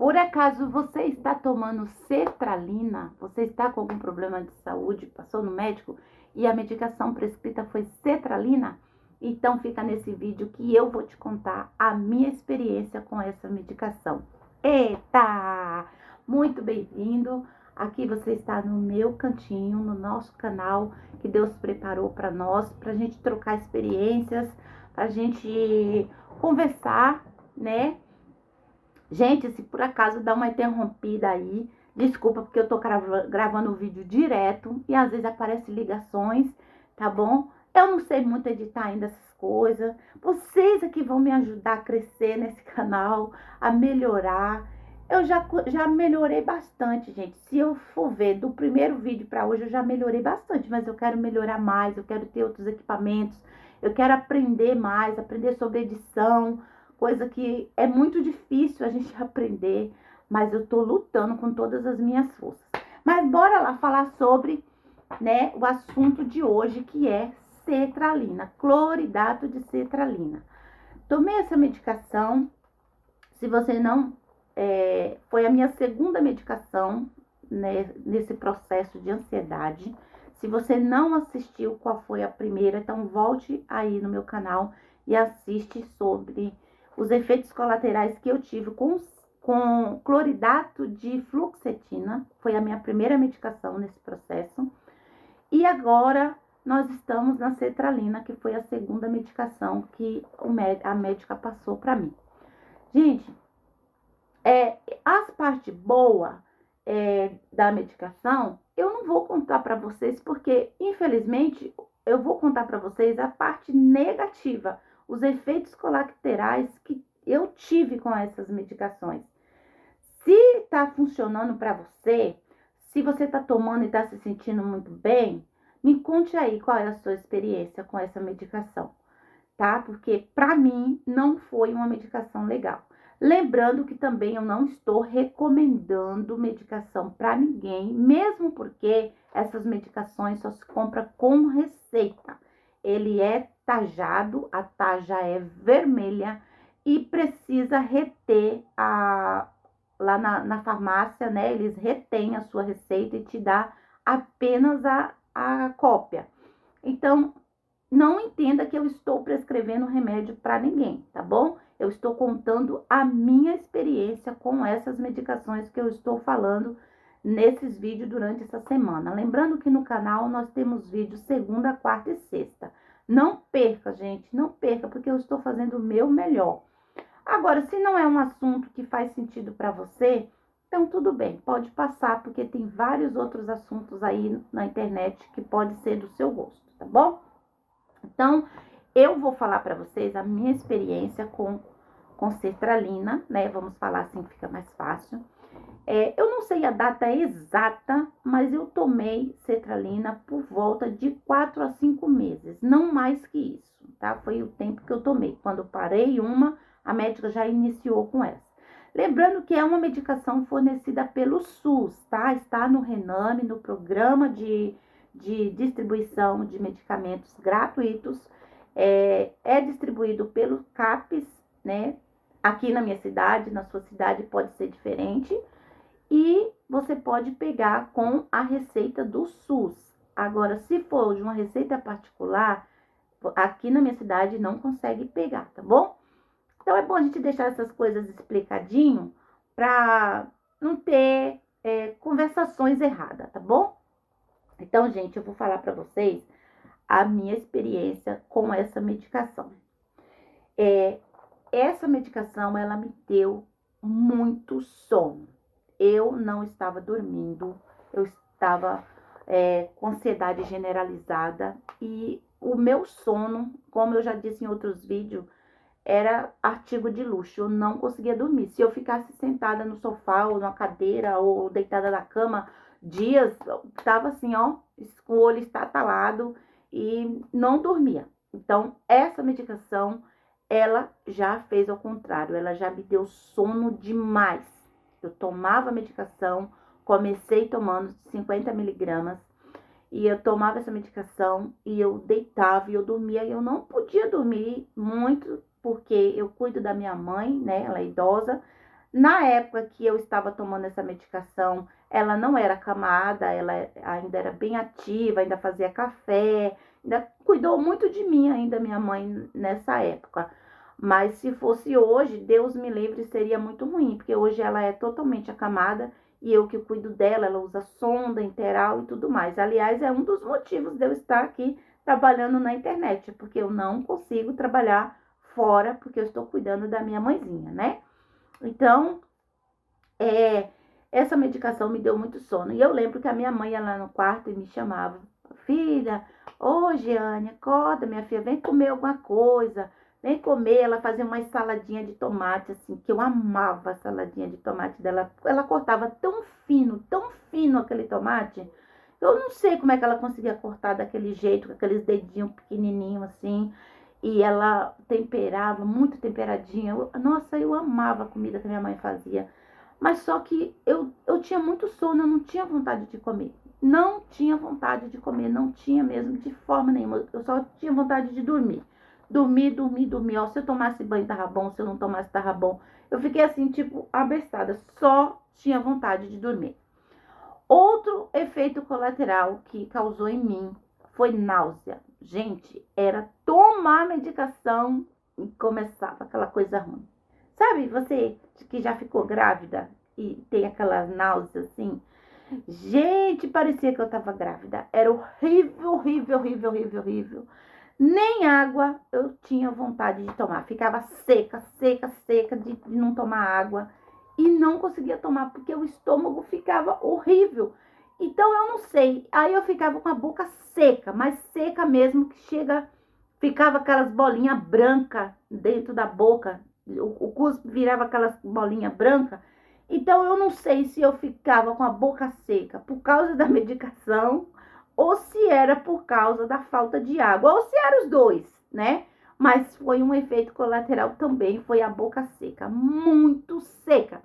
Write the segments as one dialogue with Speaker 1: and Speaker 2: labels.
Speaker 1: Por acaso você está tomando sertralina? Você está com algum problema de saúde? Passou no médico e a medicação prescrita foi sertralina? Então fica nesse vídeo que eu vou te contar a minha experiência com essa medicação. Eita! Muito bem-vindo! Aqui você está no meu cantinho, no nosso canal que Deus preparou para nós, para a gente trocar experiências, para a gente conversar, né? Gente, se por acaso dá uma interrompida aí, desculpa porque eu tô gravando o vídeo direto e às vezes aparecem ligações, tá bom? Eu não sei muito editar ainda essas coisas. Vocês aqui vão me ajudar a crescer nesse canal, a melhorar. Eu já melhorei bastante, gente. Se eu for ver do primeiro vídeo para hoje, eu já melhorei bastante, mas eu quero melhorar mais, eu quero ter outros equipamentos, eu quero aprender mais, aprender sobre edição, coisa que é muito difícil a gente aprender, mas eu tô lutando com todas as minhas forças. Mas bora lá falar sobre, né, o assunto de hoje, que é sertralina, cloridato de sertralina. Tomei essa medicação, se você não, foi a minha segunda medicação, né, nesse processo de ansiedade. Se você não assistiu qual foi a primeira, então volte aí no meu canal e assiste sobre os efeitos colaterais que eu tive com cloridato de fluoxetina. Foi a minha primeira medicação nesse processo. E agora nós estamos na sertralina, que foi a segunda medicação que a médica passou para mim. Gente, as partes boas da medicação, eu não vou contar para vocês, porque infelizmente eu vou contar para vocês a parte negativa, os efeitos colaterais que eu tive com essas medicações. Se está funcionando para você, se você está tomando e está se sentindo muito bem, me conte aí qual é a sua experiência com essa medicação, tá? Porque para mim não foi uma medicação legal. Lembrando que também eu não estou recomendando medicação para ninguém, mesmo porque essas medicações só se compra com receita. Ele é tajado, a taja é vermelha e precisa reter lá na farmácia, né? Eles retêm a sua receita e te dá apenas a cópia. Então, não entenda que eu estou prescrevendo remédio para ninguém, tá bom? Eu estou contando a minha experiência com essas medicações que eu estou falando nesses vídeos durante essa semana. Lembrando que no canal nós temos vídeos segunda, quarta e sexta. Não perca, gente, não perca, porque eu estou fazendo o meu melhor. Agora, se não é um assunto que faz sentido para você, então tudo bem, pode passar, porque tem vários outros assuntos aí na internet que pode ser do seu gosto, tá bom? Então, eu vou falar para vocês a minha experiência com sertralina, né? Vamos falar assim, fica mais fácil. Eu não sei a data exata, mas eu tomei sertralina por volta de 4 a 5 meses, não mais que isso, tá? Foi o tempo que eu tomei. Quando parei uma, a médica já iniciou com essa. Lembrando que é uma medicação fornecida pelo SUS, tá? Está no Rename, no programa de distribuição de medicamentos gratuitos. É distribuído pelo CAPES, né? Aqui na minha cidade, na sua cidade pode ser diferente. E você pode pegar com a receita do SUS. Agora, se for de uma receita particular, aqui na minha cidade não consegue pegar, tá bom? Então, é bom a gente deixar essas coisas explicadinho para não ter conversações erradas, tá bom? Então, gente, eu vou falar para vocês a minha experiência com essa medicação. Essa medicação, ela me deu muito sono. Eu não estava dormindo, eu estava com ansiedade generalizada e o meu sono, como eu já disse em outros vídeos, era artigo de luxo. Eu não conseguia dormir. Se eu ficasse sentada no sofá ou na cadeira ou deitada na cama, dias, tava assim, ó, com o olho estatalado e não dormia. Então, essa medicação, ela já fez ao contrário, ela já me deu sono demais. Eu tomava a medicação, comecei tomando 50 miligramas, e eu tomava essa medicação e eu deitava e eu dormia. E eu não podia dormir muito, porque eu cuido da minha mãe, né? Ela é idosa. Na época que eu estava tomando essa medicação, ela não era acamada, ela ainda era bem ativa, ainda fazia café, ainda cuidou muito de mim ainda, minha mãe, nessa época. Mas se fosse hoje, Deus me livre, seria muito ruim, porque hoje ela é totalmente acamada e eu que cuido dela, ela usa sonda enteral e tudo mais. Aliás, é um dos motivos de eu estar aqui trabalhando na internet, porque eu não consigo trabalhar fora, porque eu estou cuidando da minha mãezinha, né? Então, essa medicação me deu muito sono. E eu lembro que a minha mãe ia lá no quarto e me chamava: filha, ô Jeane, acorda, minha filha, vem comer alguma coisa. Vem comer. Ela fazia uma saladinha de tomate, assim, que eu amava a saladinha de tomate dela. Ela cortava tão fino aquele tomate. Eu não sei como é que ela conseguia cortar daquele jeito, com aqueles dedinhos pequenininhos, assim. E ela temperava, muito temperadinha. Nossa, eu amava a comida que minha mãe fazia. Mas só que eu tinha muito sono, eu não tinha vontade de comer. Não tinha vontade de comer, não tinha mesmo, de forma nenhuma. Eu só tinha vontade de dormir. Dormir. Ó, se eu tomasse banho, tava bom. Se eu não tomasse, tava bom. Eu fiquei assim, tipo, abestada. Só tinha vontade de dormir. Outro efeito colateral que causou em mim foi náusea. Gente, era tomar medicação e começava aquela coisa ruim. Sabe, você que já ficou grávida e tem aquelas náuseas assim? Gente, parecia que eu tava grávida. Era horrível. Nem água eu tinha vontade de tomar. Ficava seca de não tomar água. E não conseguia tomar porque o estômago ficava horrível. Então eu não sei. Aí eu ficava com a boca seca, mas seca mesmo, que ficava aquelas bolinhas brancas dentro da boca. O cuspe virava aquelas bolinhas brancas. Então eu não sei se eu ficava com a boca seca por causa da medicação ou se era por causa da falta de água, ou se eram os dois, né? Mas foi um efeito colateral também, foi a boca seca, muito seca.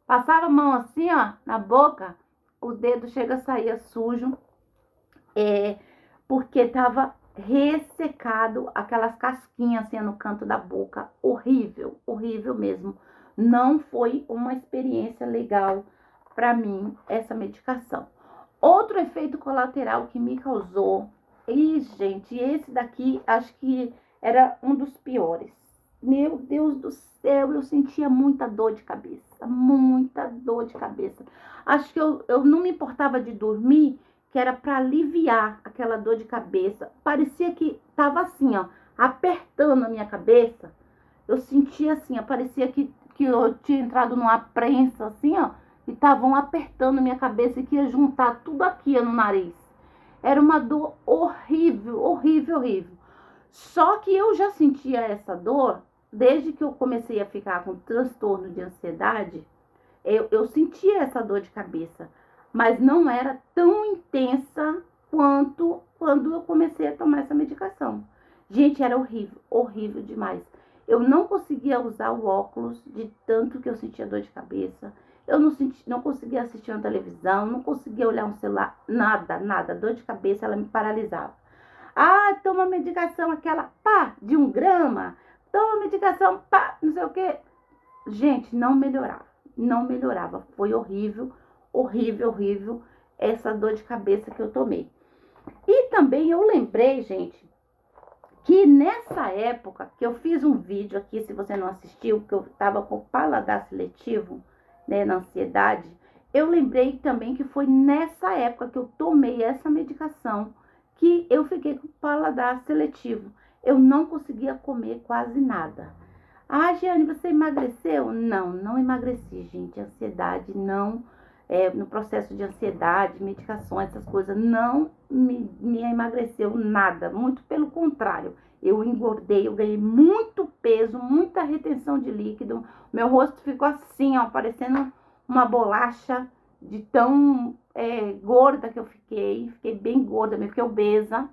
Speaker 1: Passava a mão assim, ó, na boca, o dedo chega a sair sujo, porque tava ressecado, aquelas casquinhas assim no canto da boca, horrível mesmo. Não foi uma experiência legal para mim essa medicação. Outro efeito colateral que me causou, e gente, esse daqui acho que era um dos piores. Meu Deus do céu, eu sentia muita dor de cabeça, muita dor de cabeça. Acho que eu não me importava de dormir, que era para aliviar aquela dor de cabeça. Parecia que tava assim, ó, apertando a minha cabeça. Eu sentia assim, ó, parecia que eu tinha entrado numa prensa, assim, ó, e estavam apertando minha cabeça e que ia juntar tudo aqui no nariz. Era uma dor horrível. Só que eu já sentia essa dor desde que eu comecei a ficar com transtorno de ansiedade. Eu sentia essa dor de cabeça, mas não era tão intensa quanto quando eu comecei a tomar essa medicação. Gente, era horrível demais. Eu não conseguia usar o óculos de tanto que eu sentia dor de cabeça. Eu não conseguia assistir uma televisão, não conseguia olhar um celular, nada. Dor de cabeça, ela me paralisava. Ah, toma medicação aquela, pá, de 1 grama. Toma medicação, pá, não sei o quê. Gente, não melhorava. Foi horrível essa dor de cabeça que eu tomei. E também eu lembrei, gente, que nessa época que eu fiz um vídeo aqui, se você não assistiu, que eu estava com paladar seletivo, né, na ansiedade, eu lembrei também que foi nessa época que eu tomei essa medicação que eu fiquei com paladar seletivo. Eu não conseguia comer quase nada. Ah, Giane, você emagreceu? Não emagreci, gente. Ansiedade não, no processo de ansiedade, medicações, essas coisas, não me emagreceu nada. Muito pelo contrário, eu engordei, eu ganhei muito peso, muita retenção de líquido. Meu rosto ficou assim, ó, parecendo uma bolacha de tão gorda que eu fiquei. Fiquei bem gorda, me fiquei obesa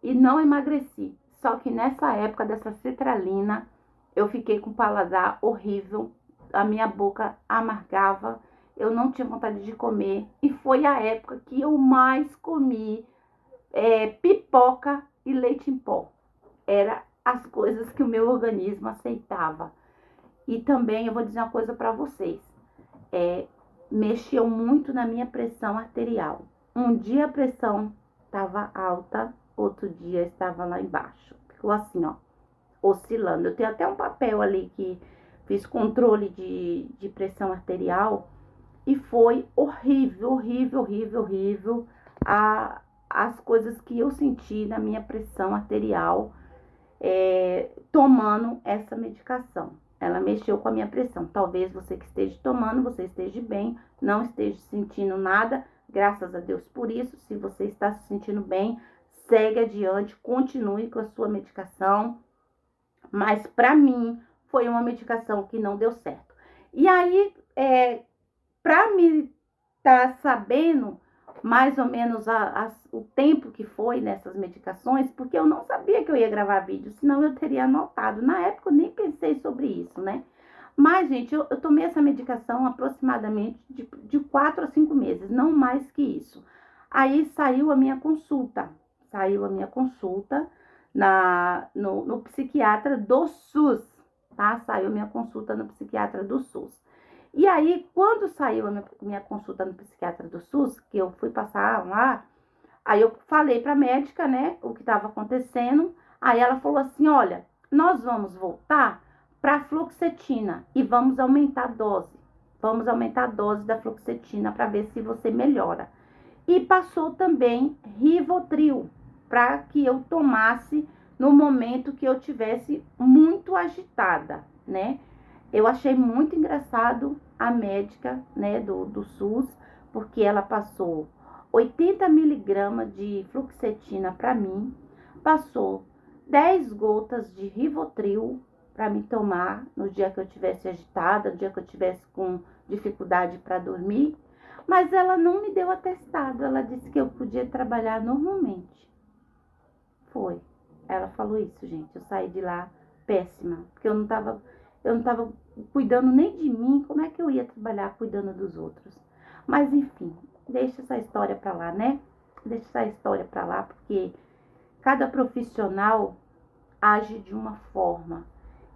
Speaker 1: e não emagreci. Só que nessa época dessa cetralina, eu fiquei com paladar horrível, a minha boca amargava, eu não tinha vontade de comer. E foi a época que eu mais comi pipoca e leite em pó. Era as coisas que o meu organismo aceitava. E também eu vou dizer uma coisa para vocês. Mexeu muito na minha pressão arterial. Um dia a pressão estava alta, outro dia estava lá embaixo. Ficou assim, ó, oscilando. Eu tenho até um papel ali que fiz controle de pressão arterial e foi horrível, horrível, horrível, horrível as coisas que eu senti na minha pressão arterial tomando essa medicação. Ela mexeu com a minha pressão. Talvez você que esteja tomando, você esteja bem, não esteja sentindo nada. Graças a Deus por isso. Se você está se sentindo bem, segue adiante, continue com a sua medicação. Mas para mim foi uma medicação que não deu certo. E aí, para me estar sabendo mais ou menos o tempo que foi nessas medicações, porque eu não sabia que eu ia gravar vídeo, senão eu teria anotado. Na época eu nem pensei sobre isso, né? Mas, gente, eu tomei essa medicação aproximadamente de 4 a 5 meses, não mais que isso. Aí saiu a minha consulta, no psiquiatra do SUS, tá? Saiu minha consulta no psiquiatra do SUS. E aí, quando saiu a minha consulta no psiquiatra do SUS, que eu fui passar lá, aí eu falei para a médica, né, o que estava acontecendo. Aí ela falou assim, olha, nós vamos voltar para fluoxetina e vamos aumentar a dose. Vamos aumentar a dose da fluoxetina para ver se você melhora. E passou também Rivotril, para que eu tomasse no momento que eu tivesse muito agitada, né? Eu achei muito engraçado a médica, né, do SUS, porque ela passou 80 miligramas de fluoxetina para mim, passou 10 gotas de Rivotril para me tomar no dia que eu tivesse agitada, no dia que eu tivesse com dificuldade para dormir, mas ela não me deu atestado, ela disse que eu podia trabalhar normalmente. Foi. Ela falou isso, gente. Eu saí de lá péssima, porque eu não tava cuidando nem de mim, como é que eu ia trabalhar cuidando dos outros? Mas enfim, deixa essa história pra lá, né? Deixa essa história pra lá, porque cada profissional age de uma forma.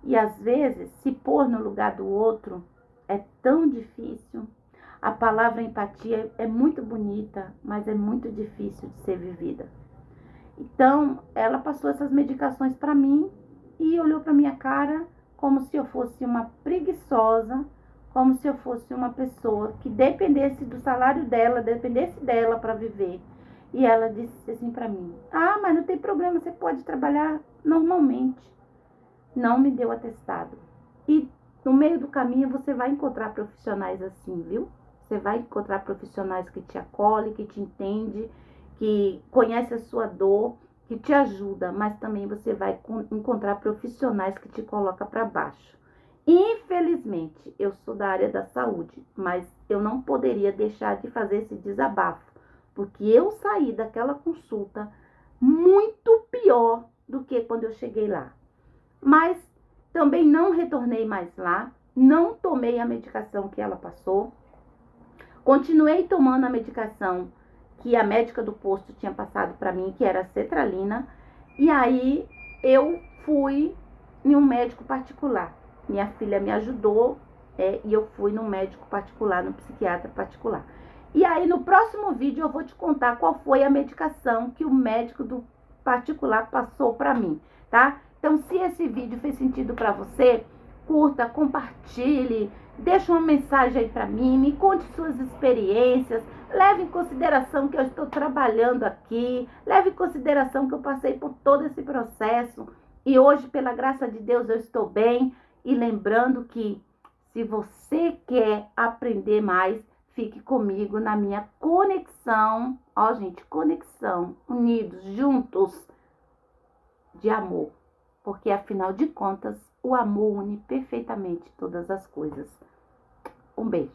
Speaker 1: E às vezes, se pôr no lugar do outro é tão difícil. A palavra empatia é muito bonita, mas é muito difícil de ser vivida. Então, ela passou essas medicações para mim e olhou para minha cara como se eu fosse uma preguiçosa, como se eu fosse uma pessoa que dependesse do salário dela, dependesse dela para viver. E ela disse assim para mim: "Ah, mas não tem problema, você pode trabalhar normalmente." Não me deu atestado. E no meio do caminho você vai encontrar profissionais assim, viu? Você vai encontrar profissionais que te acolhem, que te entendem, que conhece a sua dor, que te ajuda, mas também você vai encontrar profissionais que te colocam para baixo. Infelizmente, eu sou da área da saúde, mas eu não poderia deixar de fazer esse desabafo, porque eu saí daquela consulta muito pior do que quando eu cheguei lá. Mas também não retornei mais lá, não tomei a medicação que ela passou, continuei tomando a medicação que a médica do posto tinha passado para mim, que era a cetralina, e aí eu fui em um médico particular. Minha filha me ajudou e eu fui num médico particular, num psiquiatra particular. E aí no próximo vídeo eu vou te contar qual foi a medicação que o médico do particular passou para mim, tá? Então, se esse vídeo fez sentido para você, curta, compartilhe, deixa uma mensagem aí para mim, me conte suas experiências, leve em consideração que eu estou trabalhando aqui, leve em consideração que eu passei por todo esse processo e hoje, pela graça de Deus, eu estou bem. E lembrando que se você quer aprender mais, fique comigo na minha conexão, ó gente, conexão, unidos, juntos, de amor. Porque, afinal de contas, o amor une perfeitamente todas as coisas. Um beijo.